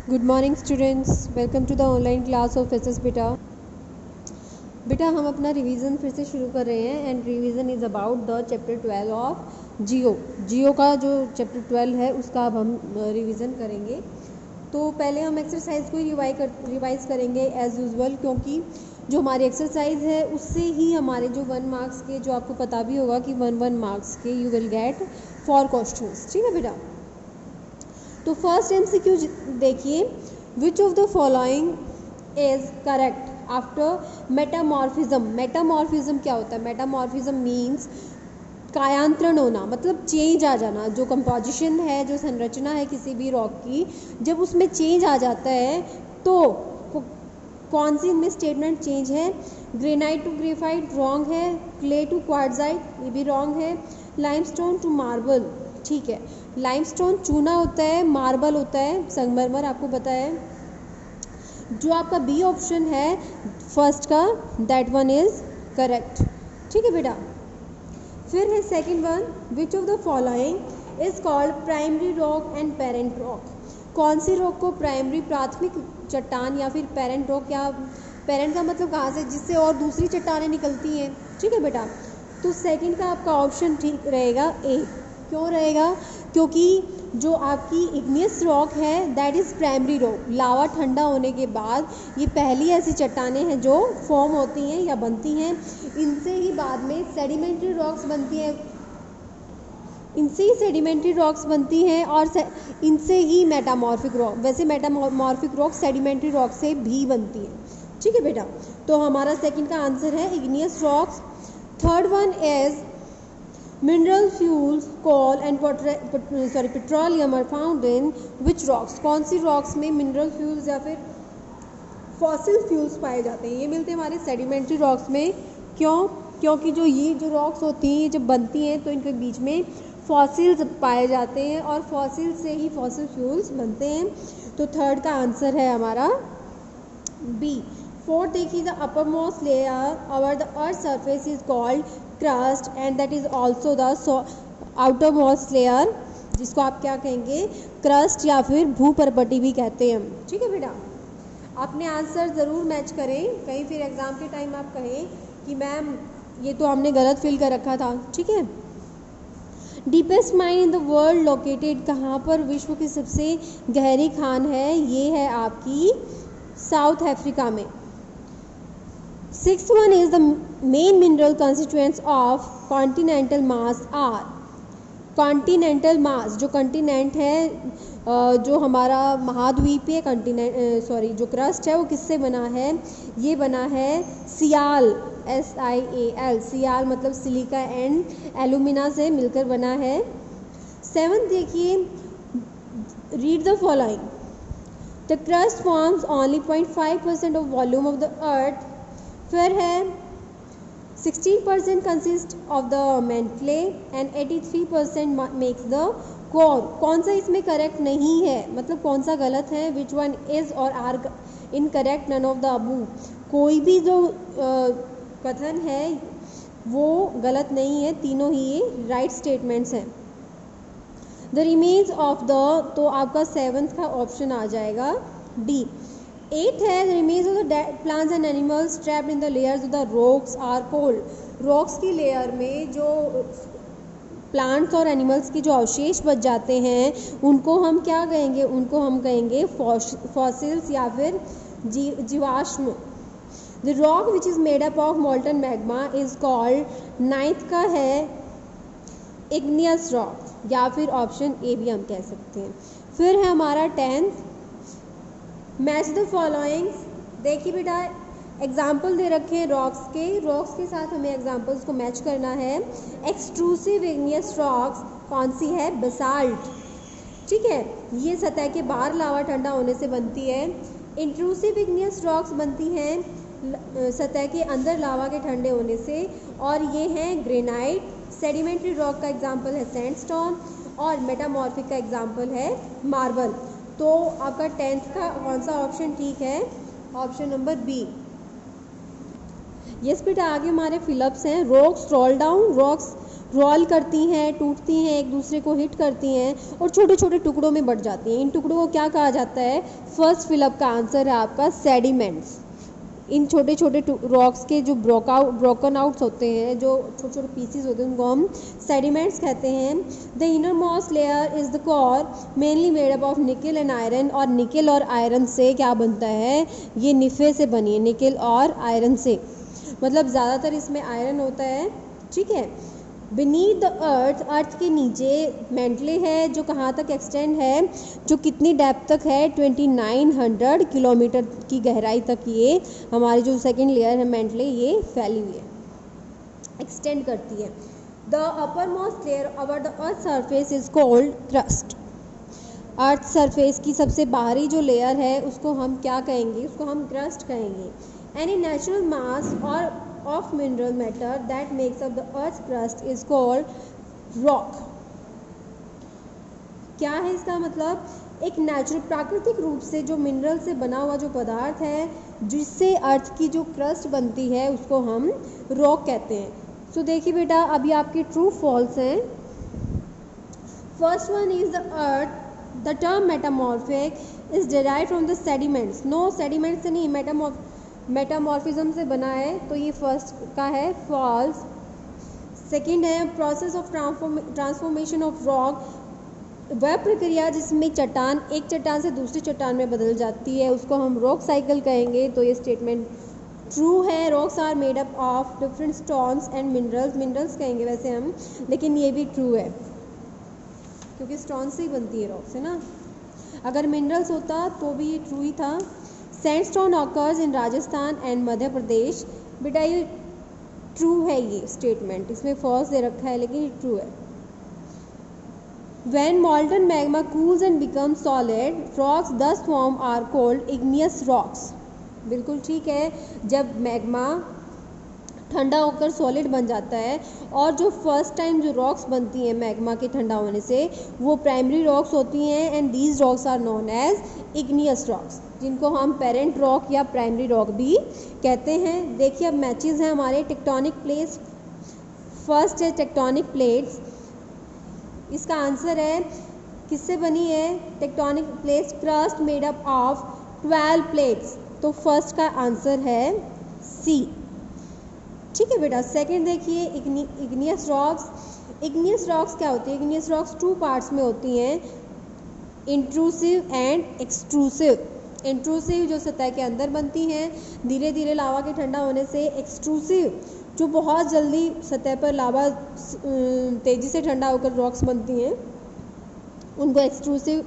Good morning students, welcome to the online class of S S बेटा। बेटा हम अपना रिवीजन फिर से शुरू कर रहे हैं and revision is about the chapter 12 of geo का जो चैप्टर 12 है उसका अब हम रिवीजन करेंगे। तो पहले हम एक्सरसाइज को रिवाइज करेंगे एज यूजुअल, क्योंकि जो हमारी एक्सरसाइज है उससे ही हमारे जो 1 मार्क्स के, जो आपको पता भी होगा कि 1 मार्क्स के यू विल गेट 4 क्वेश्चंस। ठीक है बेटा। तो फर्स्ट एमसीक्यू देखिए, which of the following is correct after metamorphism. Metamorphism क्या होता है? मेटामॉर्फिज्म मीन्स कायांतरण होना, मतलब चेंज आ जाना। जो कंपोजिशन है, जो संरचना है किसी भी रॉक की, जब उसमें चेंज आ जाता है तो कौन सी इनमें स्टेटमेंट चेंज है? ग्रेनाइट टू ग्रेफाइट रॉन्ग है, क्ले टू क्वार्ट्जाइट ये भी रॉन्ग है, लाइमस्टोन टू मार्बल। ठीक है, लाइमस्टोन चूना होता है, मार्बल होता है संगमरमर, आपको पता है। जो आपका बी ऑप्शन है फर्स्ट का, दैट वन इज करेक्ट। ठीक है बेटा। फिर है second one, which of the following is called primary rock and parent rock. कौन सी रॉक को प्राइमरी प्राथमिक चट्टान या फिर पेरेंट रॉक, या पेरेंट का मतलब कहाँ से, जिससे और दूसरी चट्टानें निकलती हैं। ठीक है बेटा। तो सेकंड का आपका ऑप्शन ठीक रहेगा ए। क्यों रहेगा? क्योंकि जो आपकी इग्नियस रॉक है दैट इज़ प्राइमरी रॉक। लावा ठंडा होने के बाद ये पहली ऐसी चट्टानें हैं जो फॉर्म होती हैं या बनती हैं। इनसे ही बाद में सेडिमेंट्री रॉक्स बनती हैं, इनसे ही सेडिमेंट्री रॉक्स बनती हैं और इनसे ही मेटामॉर्फिक रॉक। वैसे मेटामॉर्फिक रॉक सेडिमेंट्री रॉक से भी बनती है। ठीक है बेटा। तो हमारा सेकंड का आंसर है igneous rocks. Third one is mineral fuels coal and petroleum are found in which rocks. कौन सी रॉक्स में मिनरल फ्यूल्स या फिर फॉसिल फ्यूल्स पाए जाते हैं? ये मिलते हैं हमारे सेडिमेंट्री रॉक्स में। क्यों? क्योंकि ये जो रॉक्स होती हैं, ये जब बनती हैं तो इनके बीच में फॉसिल्स पाए जाते हैं और फॉसिल से ही फॉसिल फ्यूल्स बनते हैं। तो थर्ड का आंसर है हमारा बी। फोर्थ देखिए, the upper most layer over the earth surface is called crust and that is also the outer most layer, जिसको आप क्या कहेंगे? क्रस्ट या फिर भूपर्पटी भी कहते हैं। ठीक है बेटा। अपने आंसर ज़रूर मैच करें, कहीं फिर एग्ज़ाम के टाइम आप कहें कि मैम ये तो हमने गलत फिल कर रखा था। ठीक है। Deepest mine in the world located, कहाँ पर विश्व की सबसे गहरी खान है? ये है आपकी साउथ अफ्रीका में। Sixth one is the main mineral constituents of continental mass are. Continental mass, जो कॉन्टिनेंट है, जो हमारा महाद्वीपीय कॉन्टिनेंट, जो क्रस्ट है वो किससे बना है? ये बना है सियाल, SIAL, सियाल मतलब सिलिका एंड एलुमिना से मिलकर बना है। सेवंथ देखिए, read the following, the crust forms only 0.5% of volume of the earth. फिर है 16% consist of the mantle and 83% makes the core. कौन सा इसमें करेक्ट नहीं है, मतलब कौन सा गलत है? Which one is or are incorrect, none of the above. कोई भी जो कथन है वो गलत नहीं है, तीनों ही ये राइट स्टेटमेंट्स हैं। द रिमेन्स ऑफ द, तो आपका सेवंथ का ऑप्शन आ जाएगा डी। एट है, the remains of the plants and animals trapped in the layers of the rocks are called. Rocks की लेयर में जो प्लांट्स और एनिमल्स के जो अवशेष बच जाते हैं उनको हम क्या कहेंगे? उनको हम कहेंगे फॉसिल्स या फिर जीवाश्म। The rock which is made up of molten magma is called, ninth का है इग्नियस रॉक, या फिर ऑप्शन ए भी हम कह सकते हैं। फिर है हमारा 10th, मैच द फॉलोइंग्स। देखिए बेटा, एग्जाम्पल दे रखे हैं रॉक्स के साथ हमें एग्जाम्पल्स को मैच करना है। एक्सट्रूसिव इग्नियस रॉक्स कौन सी है? बसाल्ट। ठीक है, ये सतह के बाहर लावा ठंडा होने से बनती है। इंट्रूसिव इग्नियस रॉक्स बनती हैं सतह के अंदर लावा के ठंडे होने से, और ये हैं ग्रेनाइट। सेडिमेंट्री रॉक का एग्जाम्पल है सैंडस्टोन और मेटामॉर्फिक का एग्जाम्पल है मार्बल। तो आपका 10th का कौन सा ऑप्शन ठीक है? Option number B. यस बेटा, आगे हमारे फिलअप्स हैं। Rocks roll down, rocks roll करती हैं, टूटती हैं, एक दूसरे को हिट करती हैं और छोटे छोटे टुकड़ों में बढ़ जाती हैं। इन टुकड़ों को क्या कहा जाता है? फर्स्ट फिलअप का आंसर है आपका सेडिमेंट्स। इन छोटे छोटे रॉक्स के जो ब्रोकन आउट्स होते हैं, जो छोटे छोटे पीसीज होते हैं, उनको हम सेडिमेंट्स कहते हैं। The inner most layer is the core mainly made up of निकल एंड आयरन। और निकल और आयरन से क्या बनता है? ये निफे से बनी है, निकल और आयरन से, मतलब ज़्यादातर इसमें आयरन होता है। ठीक है। बीनीथ द अर्थ, अर्थ के नीचे मेंटले है जो कहाँ तक एक्सटेंड है, जो कितनी डेप्थ तक है? 2900 किलोमीटर की गहराई तक ये हमारी जो सेकेंड लेयर है मेंटले, ये फैली हुई है, एक्सटेंड करती है। The upper most layer over the earth surface is called crust. Earth surface की सबसे बाहरी जो लेयर है उसको हम क्या कहेंगे? उसको हम क्रस्ट कहेंगे। एनी नेचुरल मास और of mineral matter that makes up the earth's crust is called rock। क्या है इसका मतलब? एक नेचुरल प्राकृतिक रूप से जो मिनरल से बना हुआ जो पदार्थ है जिससे अर्थ की जो क्रस्ट बनती है उसको हम रॉक कहते हैं। सो देखिए बेटा, अभी आपके ट्रू फॉल्स हैं। First one is the earth. The term metamorphic is derived from the sediments. No, sediments से नहीं, मेटामॉर्फिज्म से बना है, तो ये फर्स्ट का है फॉल्स। सेकंड है process of transformation of rock, वह प्रक्रिया जिसमें चट्टान एक चट्टान से दूसरी चट्टान में बदल जाती है उसको हम रॉक साइकिल कहेंगे। तो ये स्टेटमेंट ट्रू है। Rocks are made up of different stones and minerals, minerals कहेंगे वैसे हम, लेकिन ये भी ट्रू है क्योंकि स्टोन से ही बनती है रॉक्स, है ना। अगर मिनरल्स होता तो भी ये ट्रू ही था। Sandstone occurs in Rajasthan and Madhya Pradesh. बेटा ये ट्रू है, ये स्टेटमेंट, इसमें फॉल्स दे रखा है लेकिन ये ट्रू है। When molten magma cools and becomes solid, rocks thus formed are called igneous rocks। बिल्कुल ठीक है। जब मैग्मा ठंडा होकर सॉलिड बन जाता है और जो फर्स्ट टाइम जो रॉक्स बनती हैं मैग्मा के ठंडा होने से, वो प्राइमरी रॉक्स होती हैं and these rocks are known as igneous rocks, जिनको हम पेरेंट रॉक या प्राइमरी रॉक भी कहते हैं। देखिए अब मैचेस हैं हमारे। टेक्टोनिक प्लेट्स, फर्स्ट है टेक्टोनिक प्लेट्स, इसका आंसर है किससे बनी है? Tectonic plates crust made up of 12 plates, तो फर्स्ट का आंसर है सी। ठीक है बेटा। सेकंड देखिए इग्नियस रॉक्स। इग्नियस रॉक्स क्या होती है? इग्नियस रॉक्स 2 पार्ट्स में होती हैं, इंट्रूसिव एंड एक्सट्रूसिव। इंट्रूसिव जो सतह के अंदर बनती हैं धीरे धीरे लावा के ठंडा होने से, एक्सट्रूसिव जो बहुत जल्दी सतह पर लावा तेज़ी से ठंडा होकर रॉक्स बनती हैं, उनको एक्सट्रूसिव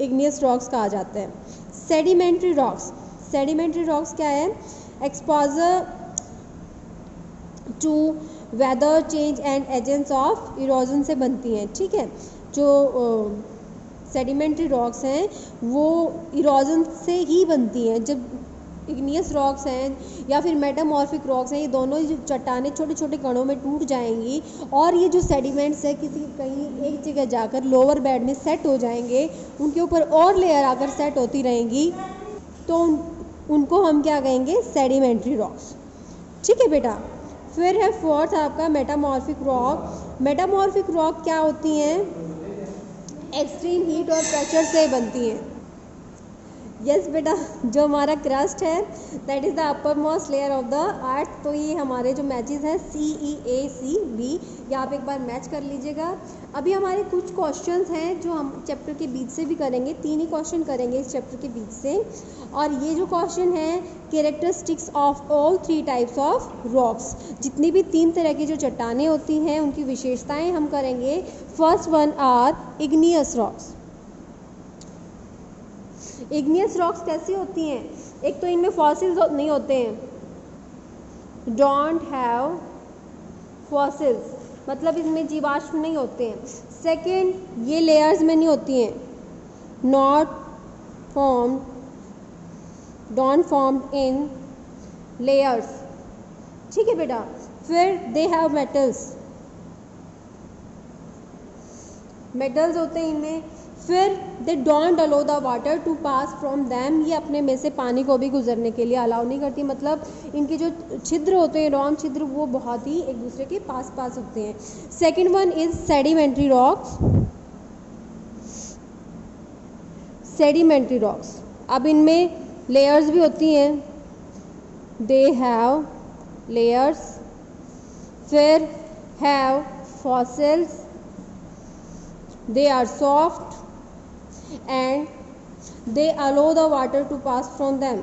इग्नियस रॉक्स कहा जाता है। सेडिमेंट्री रॉक्स, सेडिमेंट्री रॉक्स क्या है? Exposure to weather change and agents of erosion से बनती हैं। ठीक है। जो सेडिमेंट्री रॉक्स हैं वो इरोजन से ही बनती हैं। जब इग्नियस रॉक्स हैं या फिर मेटामॉर्फिक रॉक्स हैं, ये दोनों ही चट्टानें छोटे छोटे कणों में टूट जाएंगी और ये जो सेडिमेंट्स है किसी कहीं एक जगह जाकर लोअर बेड में सेट हो जाएंगे, उनके ऊपर और लेयर आकर सेट होती रहेंगी, तो उनको हम क्या कहेंगे? Sedimentary rocks. ठीक है बेटा। फिर है फोर्थ आपका मेटामॉर्फिक रॉक। मेटामॉर्फिक रॉक क्या होती हैं? एक्सट्रीम हीट और प्रेशर से बनती हैं। यस बेटा, जो हमारा क्रस्ट है that is the upper most layer of the अर्थ। तो ये हमारे जो मैचेस हैं CEACB, ये आप एक बार मैच कर लीजिएगा। अभी हमारे कुछ क्वेश्चंस हैं जो हम चैप्टर के बीच से भी करेंगे, 3 ही क्वेश्चन करेंगे इस चैप्टर के बीच से। और ये जो क्वेश्चन है characteristics of all 3 types of rocks, जितनी भी 3 तरह की जो चट्टानें होती हैं उनकी विशेषताएं हम करेंगे। First one are igneous rocks. Igneous rocks कैसी होती हैं? एक तो इनमें फॉसिल्स नहीं होते हैं, डोंट हैव फॉसिल्स, मतलब इसमें जीवाश्म नहीं होते हैं। सेकंड, ये लेयर्स में नहीं होती हैं, not formed, don't formed in layers. ठीक है बेटा। फिर दे हैव मेटल्स, मेटल्स होते हैं इनमें। फिर they don't allow the water to pass from them, ये अपने में से पानी को भी गुजरने के लिए अलाउ नहीं करती, मतलब इनके जो छिद्र होते हैं, रॉम छिद्र, वो बहुत ही एक दूसरे के पास पास होते हैं। Second one is sedimentary rocks. Sedimentary rocks, अब इनमें लेयर्स भी होती हैं, दे हैव लेयर्स। फिर have fossils, they are soft and they allow the water to pass from them.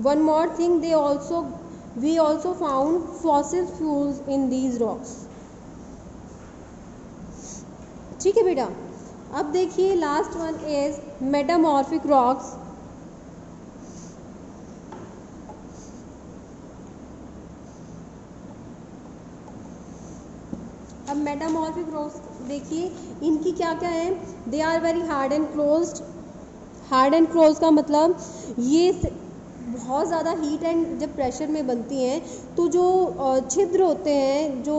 One more thing, we also found fossil fuels in these rocks। ठीक है बेटा, अब देखिए last one is metamorphic rocks. अब metamorphic rocks देखिए, इनकी क्या क्या है, they are very hard and closed. Hard and close का मतलब ये बहुत ज़्यादा हीट एंड जब प्रेशर में बनती हैं तो जो छिद्र होते हैं जो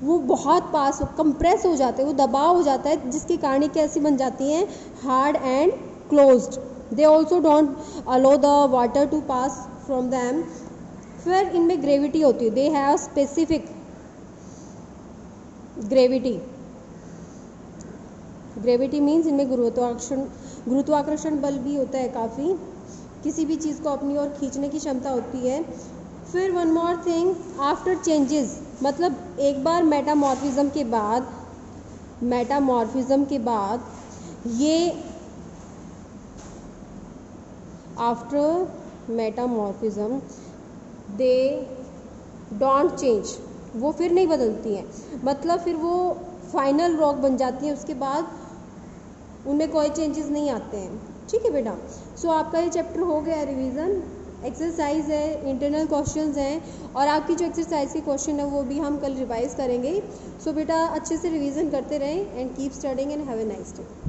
वो बहुत पास कंप्रेस हो जाते हैं, वो दबाव हो जाता है, जिसके कारण ये कैसी बन जाती हैं, hard and closed. They also don't allow the water to pass from them. फिर इनमें ग्रेविटी होती है, they have specific gravity. Gravity means इनमें गुरुत्वाकर्षण बल भी होता है, काफ़ी किसी भी चीज़ को अपनी ओर खींचने की क्षमता होती है। फिर one more thing, after changes, मतलब एक बार मेटामॉर्फिज्म के बाद ये after metamorphism they don't change, वो फिर नहीं बदलती हैं, मतलब फिर वो फाइनल रॉक बन जाती हैं, उसके बाद उनमें कोई चेंजेस नहीं आते हैं। ठीक है बेटा, सो आपका ये चैप्टर हो गया रिवीजन। एक्सरसाइज है, इंटरनल क्वेश्चंस हैं, और आपकी जो एक्सरसाइज के क्वेश्चन है वो भी हम कल रिवाइज करेंगे। सो बेटा अच्छे से रिवीजन करते रहें and keep studying and have a nice day.